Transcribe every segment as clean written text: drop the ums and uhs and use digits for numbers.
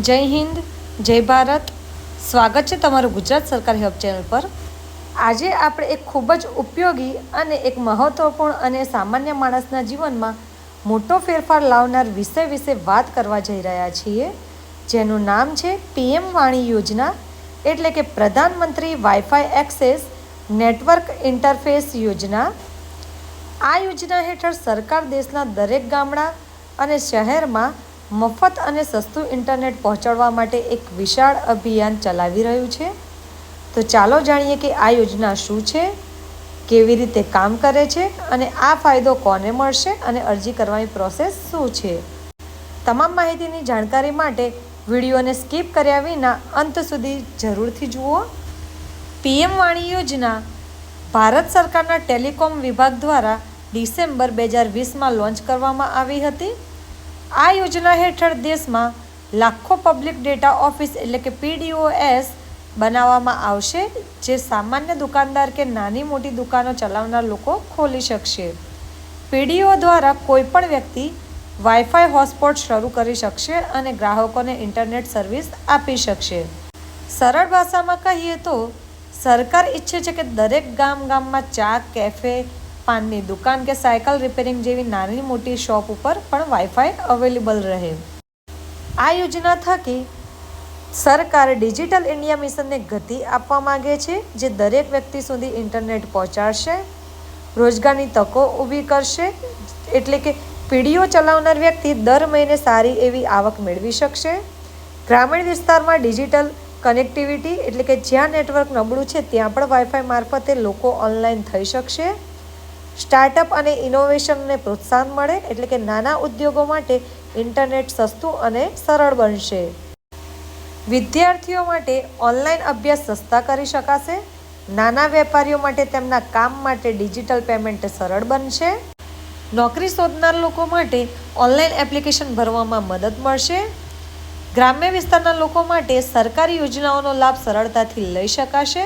જય હિન્દ, જય ભારત. સ્વાગત છે તમારું ગુજરાત સરકારી હબ ચેનલ પર. આજે આપણે એક ખૂબ જ ઉપયોગી અને એક મહત્વપૂર્ણ અને સામાન્ય માણસના જીવનમાં મોટો ફેરફાર લાવનાર વિષય વિશે વાત કરવા જઈ રહ્યા છીએ, જેનું નામ છે પીએમ વાણી યોજના, એટલે કે પ્રધાનમંત્રી વાઈફાઈ એક્સેસ નેટવર્ક ઇન્ટરફેસ યોજના. આ યોજના હેઠળ સરકાર દેશના દરેક ગામડા અને શહેરમાં મફત અને સસ્તું ઇન્ટરનેટ પહોંચાડવા માટે એક વિશાળ અભિયાન ચલાવી રહ્યું છે. તો ચાલો જાણીએ કે આ યોજના શું છે, કેવી રીતે કામ કરે છે અને આ ફાયદો કોને મળશે અને અરજી કરવાની પ્રોસેસ શું છે. તમામ માહિતીની જાણકારી માટે વિડીયોને સ્કીપ કર્યા વિના અંત સુધી જરૂરથી જુઓ. પીએમ વાણી યોજના ભારત સરકારના ટેલિકોમ વિભાગ દ્વારા ડિસેમ્બર 2020માં લોન્ચ કરવામાં આવી હતી. આ યોજના હેઠળ દેશમાં લાખો પબ્લિક ડેટા ઓફિસ એટલે કે PDOS બનાવવામાં આવશે, જે સામાન્ય દુકાનદાર કે નાની મોટી દુકાનો ચલાવનાર લોકો ખોલી શકશે. PDO દ્વારા કોઈપણ વ્યક્તિ વાઈફાઈ હોટસ્પોટ શરૂ કરી શકશે અને ગ્રાહકોને ઇન્ટરનેટ સર્વિસ આપી શકશે. સરળ ભાષામાં કહીએ તો સરકાર ઈચ્છે છે કે દરેક ગામમાં ચા, કેફે, પાનની દુકાન કે સાયકલ રિપેરિંગ જેવી નાની મોટી શોપ ઉપર પણ વાઈફાઈ અવેલેબલ રહે. આ યોજના થકી સરકાર ડિજિટલ ઇન્ડિયા મિશનને ગતિ આપવા માંગે છે, જે દરેક વ્યક્તિ સુધી ઇન્ટરનેટ પહોંચાડશે, રોજગારની તકો ઊભી કરશે, એટલે કે PDO ચલાવનાર વ્યક્તિ દર મહિને સારી એવી આવક મેળવી શકશે. ગ્રામીણ વિસ્તારમાં ડિજિટલ કનેક્ટિવિટી એટલે કે જ્યાં નેટવર્ક નબળું છે ત્યાં પણ વાઈફાઈ મારફતે લોકો ઓનલાઈન થઈ શકશે. સ્ટાર્ટઅપ અને ઇનોવેશનને પ્રોત્સાહન મળે, એટલે કે નાના ઉદ્યોગો માટે ઇન્ટરનેટ સસ્તું અને સરળ બનશે. વિદ્યાર્થીઓ માટે ઓનલાઈન અભ્યાસ સસ્તા કરી શકાશે. નાના વેપારીઓ માટે તેમના કામ માટે ડિજિટલ પેમેન્ટ સરળ બનશે. નોકરી શોધનાર લોકો માટે ઓનલાઈન એપ્લિકેશન ભરવામાં મદદ મળશે. ગ્રામ્ય વિસ્તારના લોકો માટે સરકારી યોજનાઓનો લાભ સરળતાથી લઈ શકાશે,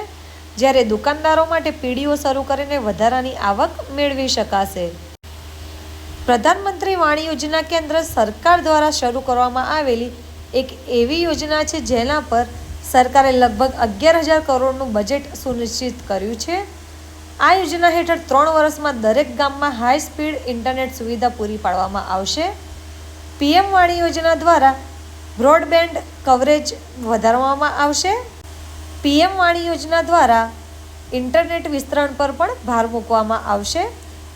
જ્યારે દુકાનદારો માટે PDO શરૂ કરીને વધારાની આવક મેળવી શકાશે. પ્રધાનમંત્રી વાણી યોજના કેન્દ્ર સરકાર દ્વારા શરૂ કરવામાં આવેલી એક એવી યોજના છે જેના પર સરકારે લગભગ 11,000 કરોડનું બજેટ સુનિશ્ચિત કર્યું છે. આ યોજના હેઠળ 3 વર્ષમાં દરેક ગામમાં હાઈ સ્પીડ ઇન્ટરનેટ સુવિધા પૂરી પાડવામાં આવશે. પીએમ વાણી યોજના દ્વારા બ્રોડબેન્ડ કવરેજ વધારવામાં આવશે. પીએમ વાણી યોજના દ્વારા ઇન્ટરનેટ વિસ્તરણ પર પણ ભાર મૂકવામાં આવશે.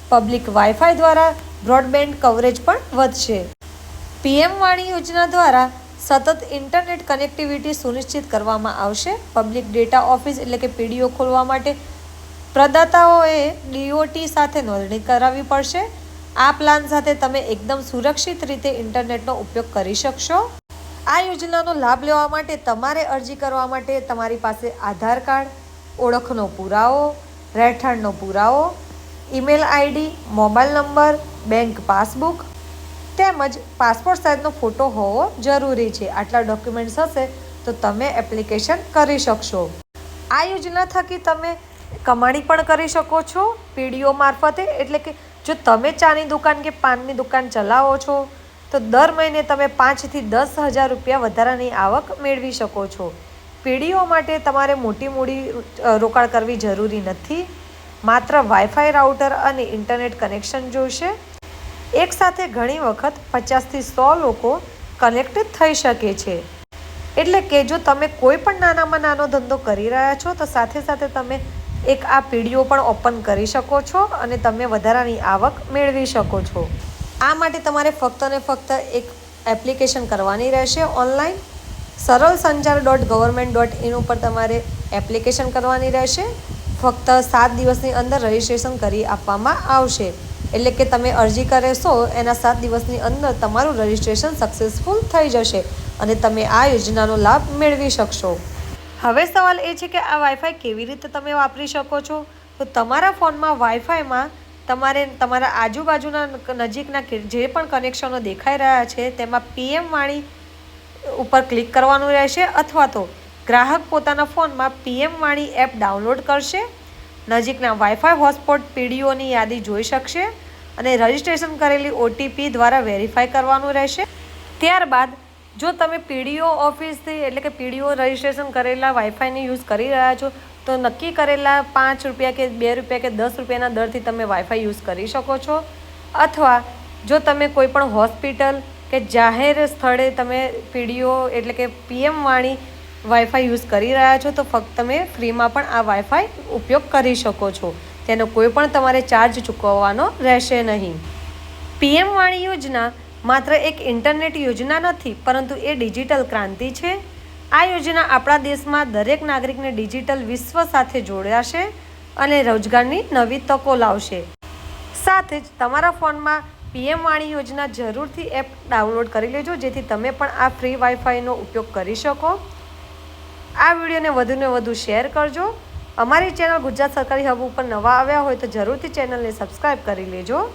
પબ્લિક વાઈફાઈ દ્વારા બ્રોડબેન્ડ કવરેજ પણ વધશે. પીએમ વાણી યોજના દ્વારા સતત ઇન્ટરનેટ કનેક્ટિવિટી સુનિશ્ચિત કરવામાં આવશે. પબ્લિક ડેટા ઓફિસ એટલે કે PDO ખોલવા માટે પ્રદાતાઓએ DOT સાથે નોંધણી કરાવવી પડશે. આ પ્લાન સાથે તમે એકદમ સુરક્ષિત રીતે ઇન્ટરનેટનો ઉપયોગ કરી શકશો. આ યોજનાનો લાભ લેવા માટે તમારે અરજી કરવા માટે તમારી પાસે આધાર કાર્ડ, ઓળખનો પુરાવો, રહેઠાણનો પુરાવો, email ID, mobile number, bank passbook તેમજ પાસપોર્ટ સાઇઝનો ફોટો હોવો જરૂરી છે. આટલા ડોક્યુમેન્ટ્સ હશે તો તમે એપ્લિકેશન કરી શકશો. આ યોજના થકી તમે કમાણી પણ કરી શકો છો PDO મારફતે, એટલે કે જો તમે ચાની દુકાન કે પાનની દુકાન ચલાવો છો તો દર મહિને તમે 5,000 થી 10,000 રૂપિયા વધારાની આવક મેળવી શકો છો. PDO માટે તમારે મોટી મૂડી રોકાણ કરવી જરૂરી નથી. માત્ર વાઈફાઈ રાઉટર અને ઇન્ટરનેટ કનેક્શન જોઈશે. એક સાથે ઘણી વખત 50 થી 100 લોકો કનેક્ટ થઈ શકે છે. એટલે કે જો તમે કોઈ પણ નાનામાં નાનો ધંધો કરી રહ્યા છો તો સાથે સાથે તમે એક આ PDO પણ ઓપન કરી શકો છો અને તમે વધારાની આવક મેળવી શકો છો. આ માટે તમારે ફક્ત ને ફક્ત એક એપ્લિકેશન કરવાની રહેશે ઓનલાઈન. saralsanchar.government.in ઉપર તમારે એપ્લિકેશન કરવાની રહેશે. ફક્ત 7 દિવસની અંદર રજિસ્ટ્રેશન કરી આપવામાં આવશે. એટલે કે તમે અરજી કરેશો એના 7 દિવસની અંદર તમારું રજિસ્ટ્રેશન સક્સેસફુલ થઈ જશે અને તમે આ યોજનાનો લાભ મેળવી શકશો. હવે સવાલ એ છે કે આ વાઈફાઈ કેવી રીતે તમે વાપરી શકો છો. તો તમારા ફોનમાં વાઈફાઈમાં તમારે તમારા આજુબાજુના નજીકના જે પણ કનેક્શનો દેખાઈ રહ્યા છે તેમાં પીએમ વાણી ઉપર ક્લિક કરવાનું રહેશે, અથવા તો ગ્રાહક પોતાના ફોનમાં પીએમ વાણી એપ ડાઉનલોડ કરશે, નજીકના વાઈફાઈ હોટસ્પોટ PDOની યાદી જોઈ શકશે અને રજિસ્ટ્રેશન કરેલી OTP દ્વારા વેરીફાઈ કરવાનું રહેશે. ત્યારબાદ જો તમે પીડીઓ ઓફિસથી એટલે કે પીડીઓ રજિસ્ટ્રેશન કરેલા વાઈફાઈને યુઝ કરી રહ્યા છો તો નક્કી કરેલા 5 રૂપિયા કે 2 રૂપિયા કે 10 રૂપિયાના દરથી તમે વાઈફાઈ યુઝ કરી શકો છો. અથવા જો તમે કોઈ પણ હોસ્પિટલ કે જાહેર સ્થળે તમે પીડીઓ એટલે કે PM વાળી વાઈફાઈ યુઝ કરી રહ્યા છો તો ફક્ત તમે ફ્રીમાં પણ આ વાઈફાઈ ઉપયોગ કરી શકો છો. તેનો કોઈ પણ તમારે ચાર્જ ચૂકવવાનો રહેશે નહીં. PM વાળી યોજના માત્ર એક ઇન્ટરનેટ યોજના નથી, પરંતુ એ ડિજિટલ ક્રાંતિ છે. આ યોજના આપણા દેશમાં દરેક નાગરિકને ડિજિટલ વિશ્વ સાથે જોડાશે અને રોજગારની નવી તકો લાવશે. સાથે જ તમારા ફોનમાં PM વાળી યોજના જરૂરથી એપ ડાઉનલોડ કરી લેજો, જેથી તમે પણ આ ફ્રી વાઈફાઈનો ઉપયોગ કરી શકો. આ વિડીયોને વધુને વધુ શેર કરજો. અમારી ચેનલ ગુજરાત સરકારી હબ ઉપર નવા આવ્યા હોય તો જરૂરથી ચેનલને સબસ્ક્રાઈબ કરી લેજો.